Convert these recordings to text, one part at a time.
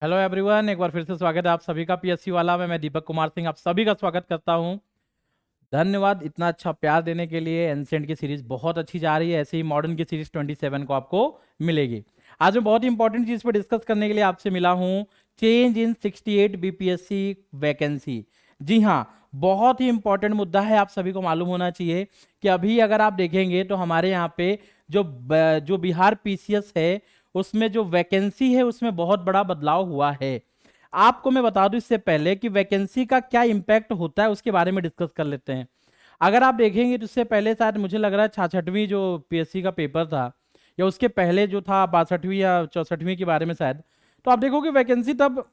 Hello everyone, एक बार फिर से स्वागत है आप सभी का पीएससी वाला में। मैं दीपक कुमार सिंह आप सभी का स्वागत करता हूं। धन्यवाद इतना अच्छा प्यार देने के लिए। एंसेंट की सीरीज बहुत अच्छी जा रही है, ऐसे ही मॉडर्न की सीरीज 27 को आपको मिलेगी। आज मैं बहुत ही इंपॉर्टेंट चीज पर डिस्कस करने के लिए आपसे मिला हूं। Change in 68 BPSC vacancy. जी हाँ, बहुत ही इंपॉर्टेंट मुद्दा है, आप सभी को मालूम होना चाहिए कि अभी अगर आप देखेंगे तो हमारे यहाँ पे जो बिहार पीसीएस है उसमें जो वैकेंसी है उसमें बहुत बड़ा बदलाव हुआ है। आपको मैं बता दूं इससे पहले कि वैकेंसी का क्या इंपैक्ट होता है उसके बारे में डिस्कस कर लेते हैं। अगर आप देखेंगे तो इससे पहले शायद मुझे लग रहा है 66वीं जो पीएससी का पेपर था या उसके पहले जो था 62वीं या 64वीं के बारे में शायद, तो आप देखोगे वैकेंसी तब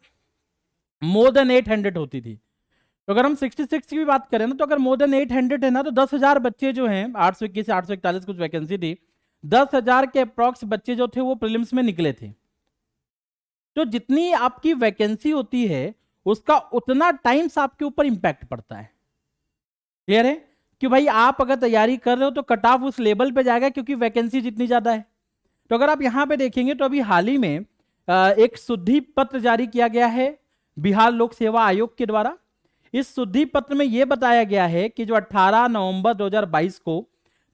मोर देन 800 होती थी। तो अगर हम 66 की भी बात करें ना, तो अगर मोर देन 800 है ना, तो 10,000 बच्चे जो हैं, 821 से 841 कुछ वैकेंसी थी, 10,000 के अप्रॉक्स बच्चे जो थे वो प्रीलिम्स में निकले थे। तो जितनी आपकी वैकेंसी होती है उसका उतना टाइम्स आपके ऊपर इंपैक्ट पड़ता है। क्लियर है कि भाई आप अगर तैयारी कर रहे हो तो कट ऑफ उस लेवल पे जाएगा क्योंकि वैकेंसी जितनी ज्यादा है। तो अगर आप यहां पे देखेंगे तो अभी हाल ही में एक शुद्धि पत्र जारी किया गया है बिहार लोक सेवा आयोग के द्वारा। इस शुद्धि पत्र में यह बताया गया है कि जो 18 नवंबर 2022 को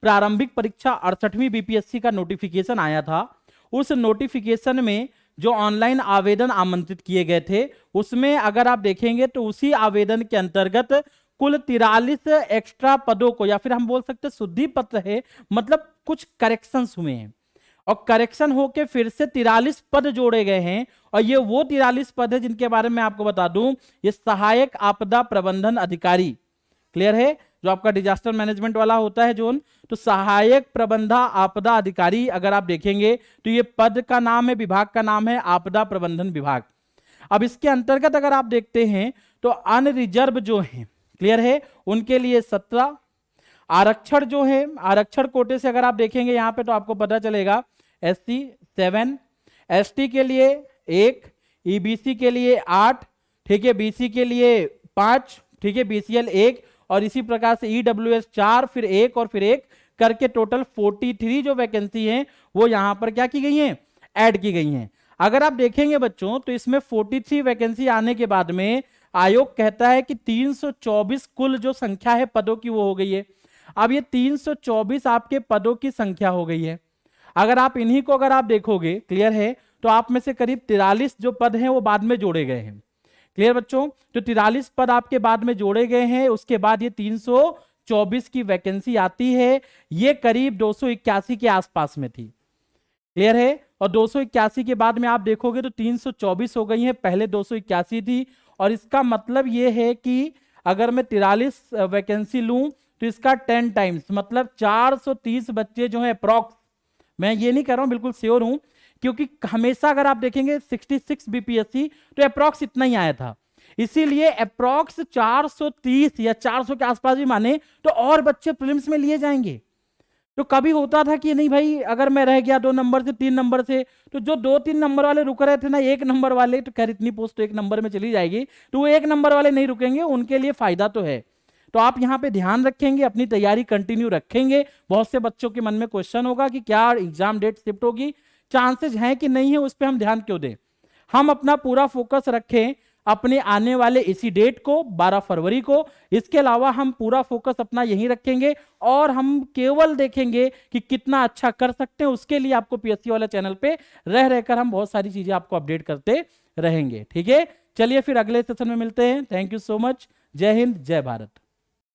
प्रारंभिक परीक्षा 68वीं बीपीएससी का नोटिफिकेशन आया था, उस नोटिफिकेशन में जो ऑनलाइन आवेदन आमंत्रित किए गए थे उसमें अगर आप देखेंगे तो उसी आवेदन के अंतर्गत कुल 43 एक्स्ट्रा पदों को, या फिर हम बोल सकते शुद्धि पत्र है, मतलब कुछ करेक्शंस हुए हैं और करेक्शन होके फिर से 43 पद जोड़े गए हैं। और ये वो 43 पद है जिनके बारे में आपको बता दूं, ये सहायक आपदा प्रबंधन अधिकारी। क्लियर है, जो आपका डिजास्टर मैनेजमेंट वाला होता है जोन, तो सहायक प्रबंधन आपदा अधिकारी अगर आप देखेंगे तो ये पद का नाम है, विभाग का नाम है आपदा प्रबंधन विभाग। अब इसके अंतर्गत अगर आप देखते हैं तो अनरिजर्व जो है, क्लियर है, उनके लिए 17 आरक्षण जो है, आरक्षण कोटे से अगर आप देखेंगे यहां पे तो आपको पता चलेगा एससी 7, एसटी के लिए 1, ईबीसी के लिए 8, ठीक है, बीसी के लिए 5, ठीक है, बीसीएल 1, और इसी प्रकार से ईडब्ल्यूएस 4, फिर 1 और फिर 1 करके टोटल 43 जो वैकेंसी हैं वो यहां पर क्या की गई हैं, ऐड की गई हैं। अगर आप देखेंगे बच्चों तो इसमें 43 वैकेंसी आने के बाद में आयोग कहता है कि 324 कुल जो संख्या है पदों की वो हो गई है। अब ये 324 आपके पदों की संख्या हो गई है। अगर आप इन्हीं को अगर आप देखोगे, क्लियर है, तो आप में से करीब 43 जो पद हैं वो बाद में जोड़े गए हैं। क्लियर बच्चों, तो 43 पद आपके बाद में जोड़े गए हैं, उसके बाद ये 324 की वैकेंसी आती है। ये करीब 281 के आसपास में थी। क्लियर है, और 281 के बाद में आप देखोगे तो 324 हो गई है, पहले 281 थी। और इसका मतलब ये है कि अगर मैं 43 वैकेंसी लूं तो इसका 10 टाइम्स मतलब 430 बच्चे जो है अप्रॉक्स, मैं ये नहीं कर रहा हूं, बिल्कुल श्योर हूं, क्योंकि हमेशा अगर आप देखेंगे 66 बीपीएससी तो अप्रॉक्स इतना ही आया था, इसीलिए अप्रॉक्स 430 या 400 के आसपास भी माने तो और बच्चे प्रीलिम्स में लिए जाएंगे। तो कभी होता था कि नहीं भाई अगर मैं रह गया 2 नंबर से 3 नंबर से, तो जो 2-3 नंबर वाले रुक रहे थे ना 1 नंबर वाले, तो खैर इतनी पोस्ट तो 1 नंबर में चली जाएगी, तो वो 1 नंबर वाले नहीं रुकेंगे, उनके लिए फायदा तो है। तो आप यहाँ पे ध्यान रखेंगे, अपनी तैयारी कंटिन्यू रखेंगे। बहुत से बच्चों के मन में क्वेश्चन होगा कि क्या एग्जाम डेट शिफ्ट होगी, चांसेस हैं कि नहीं है, उस पर हम ध्यान क्यों दें। हम अपना पूरा फोकस रखें अपने आने वाले इसी डेट को 12 फरवरी को। इसके अलावा हम पूरा फोकस अपना यहीं रखेंगे और हम केवल देखेंगे कि कितना अच्छा कर सकते हैं। उसके लिए आपको पीएससी वाला चैनल पे रह रहकर हम बहुत सारी चीजें आपको अपडेट करते रहेंगे। ठीक है, चलिए फिर अगले सेशन में मिलते हैं। Thank you so much. जय हिंद, जय भारत।